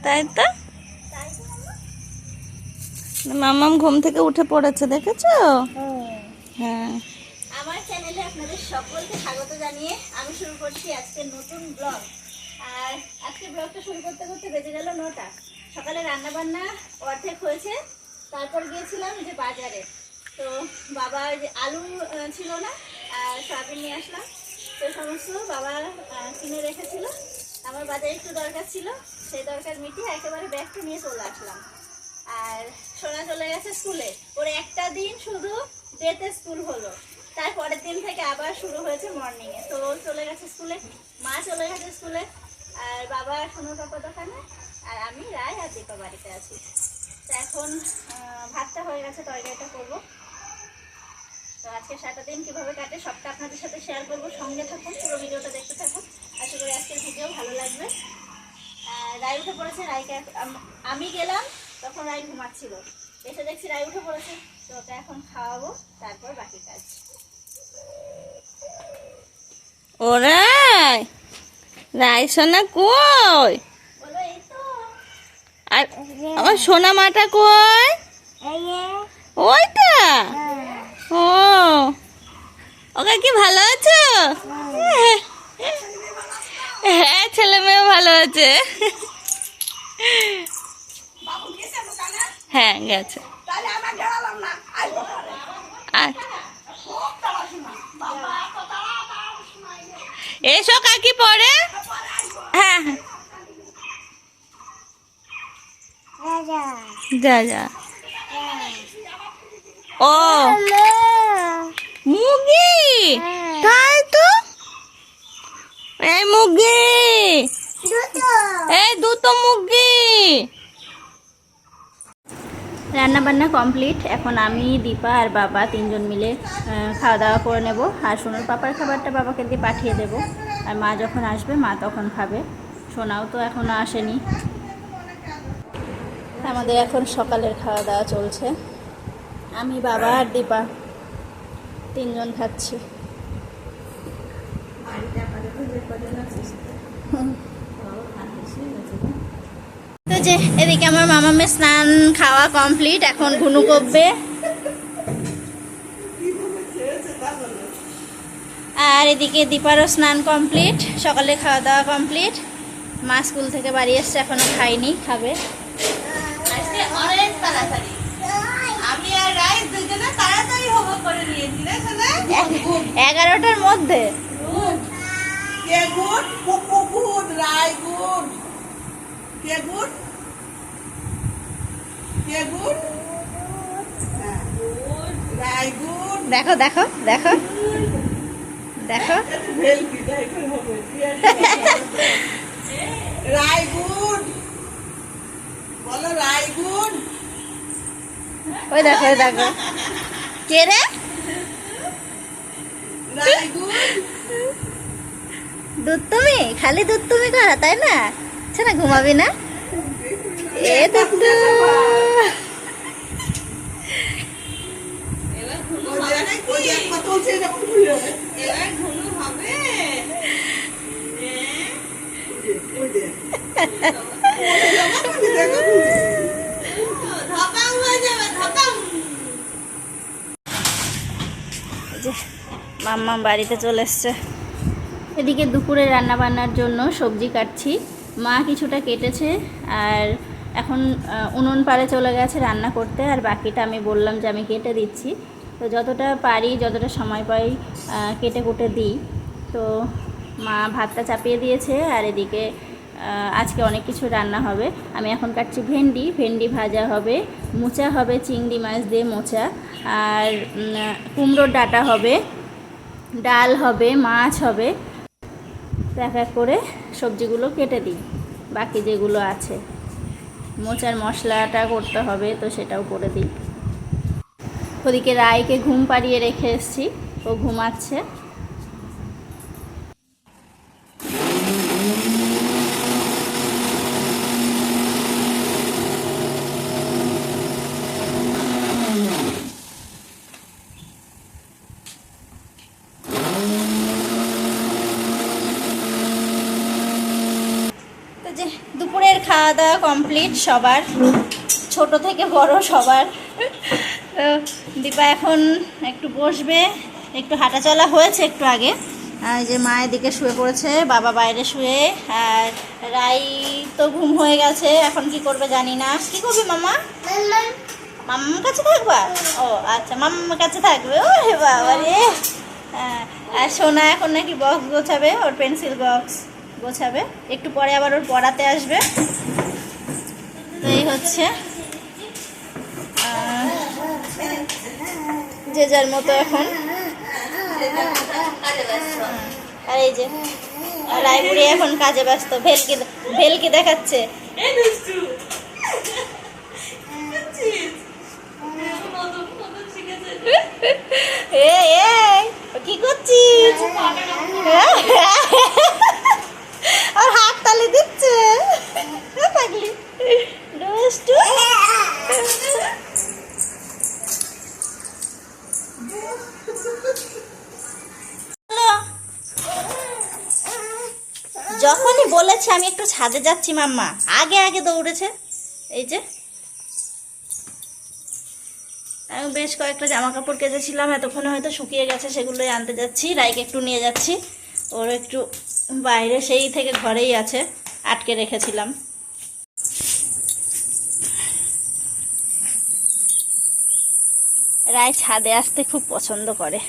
তাই তো মামাম ঘুম থেকে উঠে পড়েছে, দেখেছো? হ্যাঁ। আমার চ্যানেলে আপনাদের সকলকে স্বাগত জানিয়ে আমি শুরু করছি আজকে নতুন ব্লগ। আর আজকে ব্লগটা শুরু করতে করতে বেজে গেল 9টা। সকালে রান্না বান্না অর্ধেক হয়েছে, তারপর গিয়েছিলাম যে বাজারে। তো বাবা যে আলু ছিল না আর সয়াবিন নিয়ে আসলাম, তো সমস্ত বাবা কিনে রেখেছিল। আমার বাজারে একটু দরকার ছিল, সেই দরকার মিটিয়ে একেবারে ব্যাগটা নিয়ে চলে আসলাম। আর সোনা চলে গেছে স্কুলে, ওর একটা দিন শুধু ডেতে স্কুল হলো, তার পরের দিন থেকে আবার শুরু হয়েছে মর্নিংয়ে। তো ও চলে গেছে স্কুলে, মা চলে গেছে স্কুলে, আর বাবা সোনার পাপা দোকানে, আর আমি রায় আর দীপা বাড়িতে আছি। তো এখন ভাতটা হয়ে গেছে, তরকারিটা করবো। তো আজকে সারাটা দিন কীভাবে কাটে সবটা আপনাদের সাথে শেয়ার করবো। সঙ্গে থাকুন, পুরো ভিডিওটা দেখতে থাকুন। আশা করি আজকের ভিডিও ভালো লাগবে। রায় উঠে পড়েছে, রায়কে আমি গেলাম তখন রায় ঘুমাচ্ছিল, এসে দেখছি রায় উঠে পড়েছে। তো ওটা এখন খাওয়াবো, তারপর বাকি কাজ। ও রায়, রায় সোনা কই? বলো এই তো। আর আমার সোনা মাটা কই? ওইটা? ও, ওকে কি ভালো আছো? হ্যাঁ, ছেলে মেয়ে ভালো আছে। হ্যাঁ গেছে। এসো কাকি পরে। হ্যাঁ যা যা। ও মুগি, তাই তো। এই মুগি, এই দুটো মুগি। রান্না বান্না কমপ্লিট। এখন আমি, দীপা আর বাবা তিনজন মিলে খাওয়া দাওয়া করে নেব। আর সোনার পাপার খাবারটা বাবাকে দিয়ে পাঠিয়ে দেব, আর মা যখন আসবে মা তখন খাবে। সোনাও তো এখনও আসেনি। আমাদের এখন সকালের খাওয়া দাওয়া চলছে। আমি, বাবা আর দীপা তিনজন খাচ্ছি। তো যে এদিকে আমার মামামের স্নান খাওয়া কমপ্লিট, এখন ঘুনু করবে। আর এদিকে দীপারও স্নান কমপ্লিট, সকালে খাওয়া দাওয়া কমপ্লিট। মা স্কুল থেকে বাড়ি এসছে, এখনো খাইনি, খাবে। আমি আর রাইস দুজনে তাড়াতাড়ি হোমওয়ার্ক করে নিয়েছি না সোনা? 11টার মধ্যে। কে গুড, পুপু গুড, রাই গুড। কে গুড, কে গুড, রাই গুড। দেখো দেখো দেখো দেখো, রাই গুড বলো, রাই গুড। ওই দেখো ওই দেখো, কে রে? রাই গুড। দুধ তুমি, খালি দুধ তুমি করা, তাই না? আচ্ছা না, ঘুমাবি না? এ দুধ মাম্মা বাড়িতে চলে এসছে। এদিকে দুপুরে রান্না বান্নার জন্য সবজি কাটছি। মা কিছুটা কেটেছে, আর এখন উনুন পাড়ে চলে গেছে রান্না করতে। আর বাকিটা আমি বললাম যে আমি কেটে দিচ্ছি। তো যতটা পারি, যতটা সময় পাই কেটে কুটে দিই। তো মা ভাতটা চাপিয়ে দিয়েছে, আর এদিকে আজকে অনেক কিছু রান্না হবে। আমি এখন কাটছি ভেন্ডি, ভেন্ডি ভাজা হবে, মোচা হবে, চিংড়ি মাছ দিয়ে মোচা, আর কুমড়োর ডাঁটা হবে, ডাল হবে, মাছ হবে। এক এক করে সবজিগুলো কেটে দিই, বাকি যেগুলো আছে। মোচার মশলাটা করতে হবে, তো সেটাও করে দিই। ওদিকে রায়কে ঘুম পাড়িয়ে রেখে এসেছি, ও ঘুমাচ্ছে। খাওয়া দাওয়া কমপ্লিট সবার, ছোট থেকে বড় সবার। তো দীপা এখন একটু বসবে, একটু হাঁটাচলা হয়েছে একটু আগে। আর যে মা এদিকে শুয়ে পড়েছে, বাবা বাইরে শুয়ে, আর রাই তো ঘুম হয়ে গেছে। এখন কি করবে জানি না। কি করবি মামা? মাম্মার কাছে থাকবা? ও আচ্ছা, মাম্মার কাছে থাকবে। ও হে বাবা রে। হ্যাঁ, আর সোনা এখন নাকি বক্স গোছাবে, ওর পেন্সিল বক্স গোছাবে। একটু পরে আবার ওর পড়াতে আসবে। তো এই হচ্ছে যে যার মতো এখন। আর এই যে রায়পুরি এখন কাজে ব্যস্ত, ভেলকি ভেলকি দেখাচ্ছে। কি করছিস? আর হাত তালি দিচ্ছে পাগলি দুষ্টু। যখনই বলেছে আমি একটু ছাদে যাচ্ছি মাম্মা, আগে আগে দৌড়েছে। এই যে আমি বেশ কয়েকটা জামা কাপড় কেচেছিলাম, এতক্ষণে হয়তো শুকিয়ে গেছে, সেগুলোই আনতে যাচ্ছি। রাইকে একটু নিয়ে যাচ্ছি, ওর একটু বাইরে সেই থেকে ঘরেই আছে, আটকে রেখেছিলাম। রাই ছাদে আসতে খুব পছন্দ করে।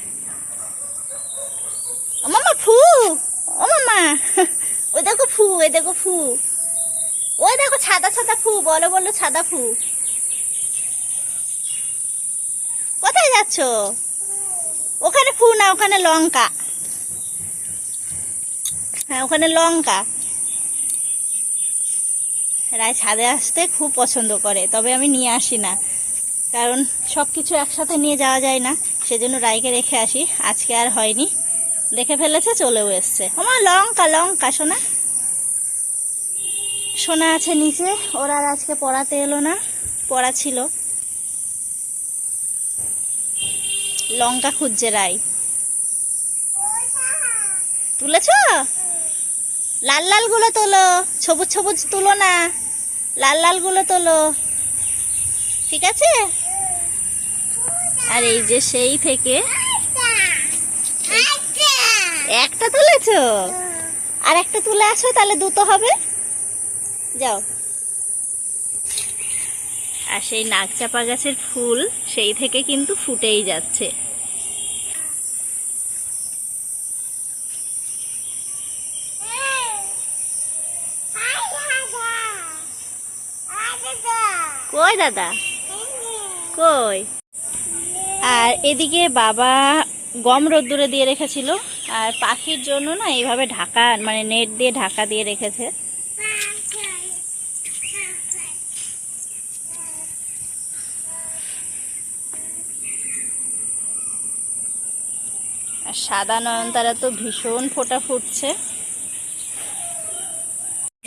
ও মামা ফু, ও মামা ওই দেখো ফু, ওই দেখো ফু, ওই দেখো ছাদা ছাদা ফু, বলো বলো ছাদা ফু। কোথায় যাচ্ছ? ওখানে ফু না, ওখানে লঙ্কা। হ্যাঁ, ওখানে লঙ্কা। রায় ছাদে আসতে খুব পছন্দ করে, তবে আমি নিয়ে আসি না, কারণ সব কিছু একসাথে নিয়ে যাওয়া যায় না, সেজন্য রায়কে রেখে আসি। আজকে আর হয়নি, দেখে ফেলেছে, চলেও এসছে। আমার লঙ্কা লঙ্কা। সোনা সোনা আছে নিচে, ওরা আর আজকে পড়াতে এলো না, পড়া ছিল। লঙ্কা খুঁজছে রাই। তুলেছ? লাল লাল গুলো তোলো, সবুজ সবুজ তুলো না, লাল লাল গুলো তোলো, ঠিক আছে? আর এই যে সেই থেকে একটা তুলেছ, আর একটা তুলে আসো, তাহলে দুটো হবে। যাও। আর সেই নাকচাপা গাছের ফুল সেই থেকে কিন্তু ফুটেই যাচ্ছে। কই দাদা কই? আর এদিকে বাবা গম রোদ্দুরে দিয়ে রেখেছিল, আর পাখির জন্য না এইভাবে ঢাকা, মানে নেট দিয়ে ঢাকা দিয়ে রেখেছে। আর সাদা নয়নতারা তো ভীষণ ফোঁটা ফুটছে।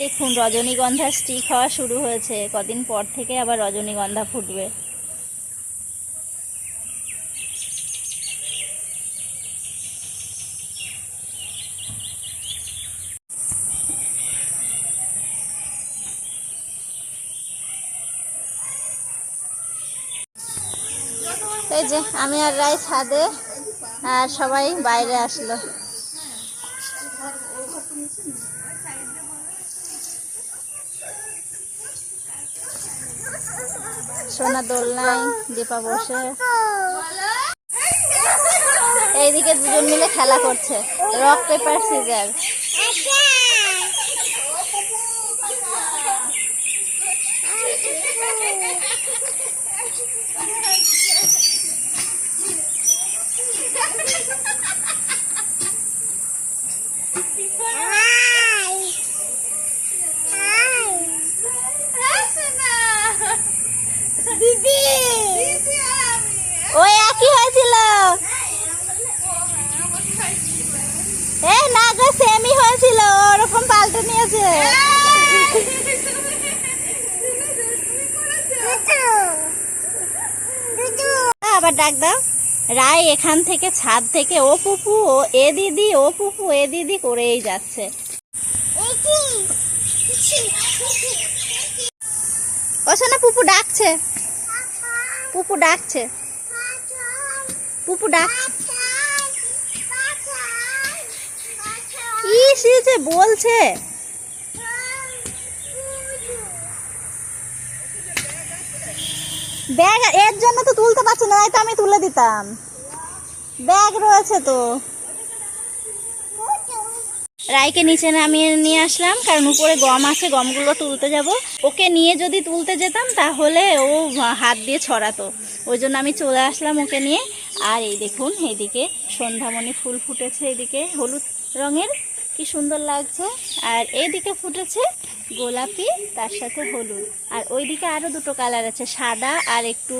দেখুন রজনীগন্ধা স্টিক হওয়া শুরু হয়েছে, কদিন পর থেকে আবার রজনীগন্ধা ফুটবে। এই যে আমি আর রাই ছাদে, আর সবাই বাইরে আসলো। সোনা দোলনায়, দীপা বসে, এইদিকে দুজন মিলে খেলা করছে, রক পেপার সিজার। ওই একই হয়েছিল। না গো, সেমই হয়েছিল, ওরকম পাল্টে নিয়েছে। আবার ডাক দাও। রায় এখান থেকে, ছাদ থেকে, ও পুপু ও এ দিদি, ও পুপু এ দিদি করেই যাচ্ছে। ও শোনা, পুপু ডাকছে, পুপু ডাকছে, পুপু ডাকছে। কি সে যে বলছে, ব্যাগ এর জন্য তো তুলতে পারছি না, তো আমি তুলে দিতাম, ব্যাগ রয়েছে তো। রাইকে নিচে নামিয়ে নিয়ে আসলাম, কারণ উপরে গম আছে, গমগুলো তুলতে যাব। ওকে নিয়ে যদি তুলতে যেতাম তাহলে ও হাত দিয়ে ছড়াতো, ওই জন্য আমি চলে আসলাম ওকে নিয়ে। আর এই দেখুন, এইদিকে সন্ধ্যামণি ফুল ফুটেছে, এদিকে হলুদ রঙের, কি সুন্দর লাগছে। আর এইদিকে ফুটেছে গোলাপি, তার সাথে হলুদ। আর ওইদিকে আরও দুটো কালার আছে, সাদা আর একটু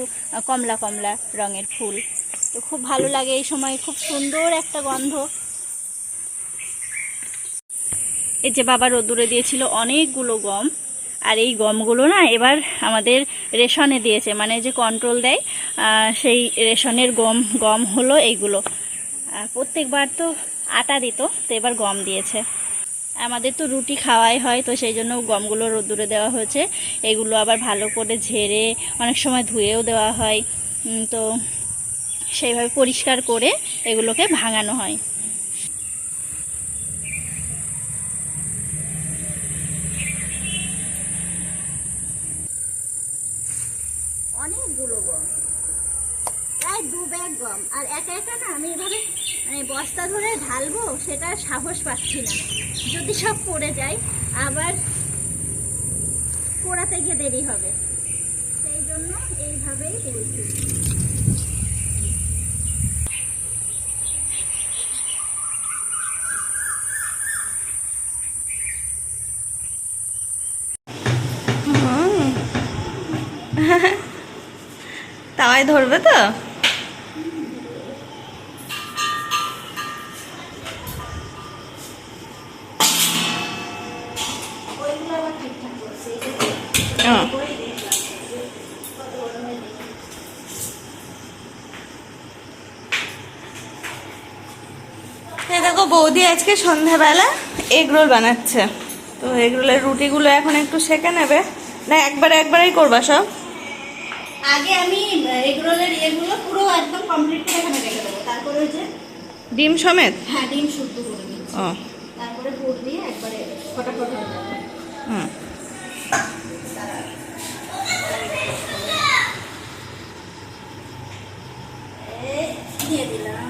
কমলা কমলা রঙের ফুল। তো খুব ভালো লাগে এই সময়, খুব সুন্দর একটা গন্ধ। এই যে বাবা রোদ্দুরে দিয়েছিল অনেকগুলো গম, আর এই গমগুলো না এবার আমাদের রেশনে দিয়েছে, মানে যে কন্ট্রোল দেয় সেই রেশনের গম হলো এইগুলো। প্রত্যেকবার তো আটা দিত, তো এবার গম দিয়েছে। আমাদের তো রুটি খাওয়াই হয়, তো সেই জন্য গমগুলো রোদ্দুরে দেওয়া হয়েছে। এগুলো আবার ভালো করে ঝেড়ে অনেক সময় ধুয়েও দেওয়া হয়, তো সেইভাবে পরিষ্কার করে এগুলোকে ভাঙানো হয়। অনেকগুলো গম, প্রায় 2 ব্যাগ গম। আর একা একা না আমি এভাবে মানে বস্তা ধরে ঢালবো, সেটা সাহস পাচ্ছি না, যদি সব পড়ে যায় আবার পোড়াতে গিয়ে দেরি হবে, সেই জন্য এইভাবেই বলছি। তাওয়ায় ধরবে তো? দেখো বৌদি আজকে সন্ধ্যাবেলা এগ রোল বানাচ্ছে, তো এগ রোলের রুটিগুলো এখন একটু সেঁকে নেবে। না একবারেই করবা সব? আগে আমি এগ রোলের ইয়েগুলো পুরো একদম কমপ্লিট করে এখানে রেখে দেবো, তারপরে ওই যে ডিম সমেত? হ্যাঁ, ডিম শুদ্ধ করে নিচ্ছি, ও তারপরে পুর দিয়ে একবারে ফটাফট হয়ে যাবে। হুম, দিয়ে দিলাম।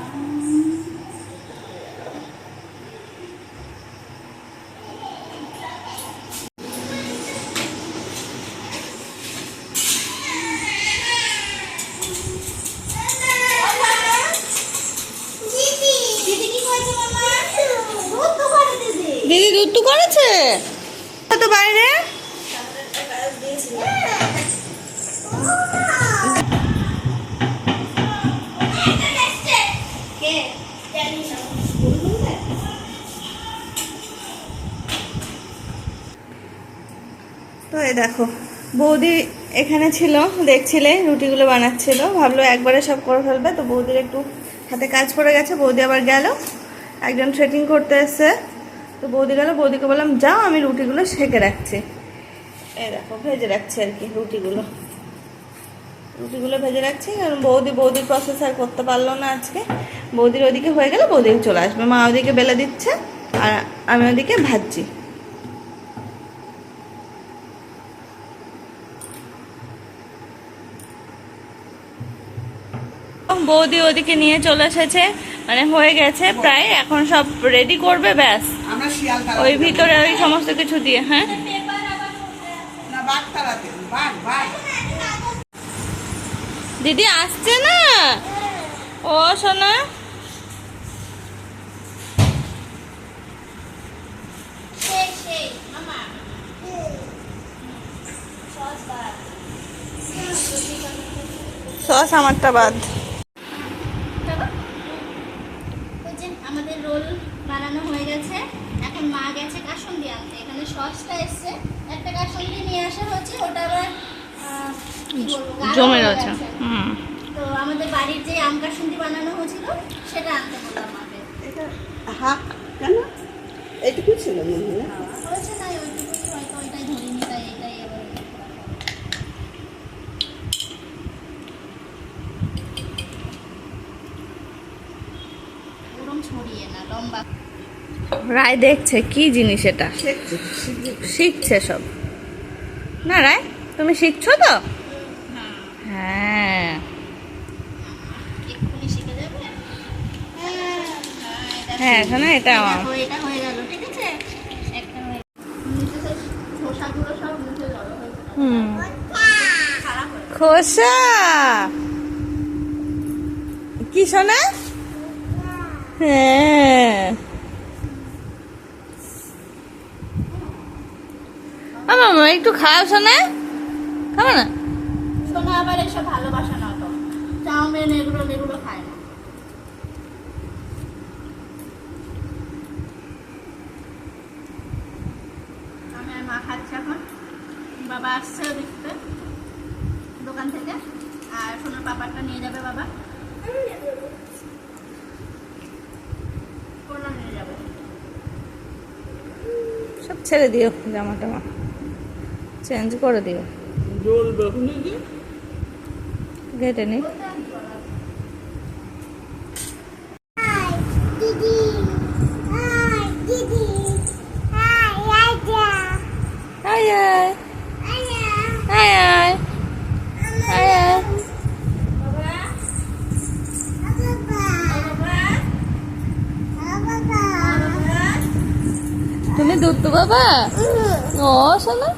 দিদি দুধ তো করেছে তো বাইরে। তো এই দেখো বৌদি এখানে ছিল, দেখছিলে রুটিগুলো বানাচ্ছিল, ভাবলো একবারে সব করে ফেলবে, তো বৌদির একটু হাতে কাজ পড়ে গেছে। বৌদি আবার গেল, একজন থ্রেটিং করতে এসছে, তো বৌদি গেল, বৌদিকে বললাম যাও আমি রুটিগুলো সেঁকে রাখছি। এই দেখো ভেজে রাখছি আর কি, রুটিগুলো ভেজে রাখছি, কারণ বৌদির প্রসেস আর করতে পারলো না আজকে। বৌদির ওদিকে হয়ে গেলে বৌদি চলে আসবে, মা ওদিকে বেলে দিচ্ছে আর আমি ওদিকে ভাজছি। বৌদি ওদিকে নিয়ে চলে এসেছে, মানে হয়ে গেছে প্রায়, এখন সব রেডি করবে, ব্যাস ওই ভিতরে ওই সমস্ত কিছু দিয়ে। হ্যাঁ দিদি আসছে না, ও সোনা সস আমারটা বাদ। আমাদের রোল বানানো হয়ে গেছে, এখন মা গেছে কাসুন্দি আনতে। এখানে সসটা এসছে, একটা কাসুন্দি নিয়ে আসা হচ্ছে, ওটা আবার জমে রয়েছে। তো আমাদের বাড়ির যে আম কাসুন্দি বানানো হয়েছিল সেটা আনতে বললাম মাকে। কেন এইটুকু ছিল মনে হয় হয়েছে তাই ওইটুকুই, হয়তো ওইটাই ধরিনি, তাই এটাই এবার রায় দেখছে কি জিনিস এটা, শিখছে, শিখছে। শিখছে সব। না রায়, তুমি শিখছো তো? হ্যাঁ। এক্ষুনি শিখে যাবে। হ্যাঁ এখন এটা দেখো, এটা হয়ে গেল, ঠিক আছে? একটা হয়ে নিচে সেই খোসাগুলো সব নিচে জড়ো হয়ে গেল। হুম খারাপ হয়ে গেল। খোসা কি শোনা? হ্যাঁ আমার একটু খাও শোনা, খাবো না? শোনা আবার এসব ভালোবাসা না তো, চাউমিন এগুলো এগুলো খায় না। আমি আর মা খাচ্ছি এখন। বাবা আসছে দেখতে দোকান থেকে, আর সোনার পাপারটা নিয়ে যাবে বাবা। কোনটা নিয়ে যাবে? সব ছেড়ে দিও, জামা টামা চেঞ্জ করে দিও, জ্বলবে। ঘেটে নি। আয় আয় আয় আয় আয় আয়। তুমি দুধ তো বাবা? ও শোনা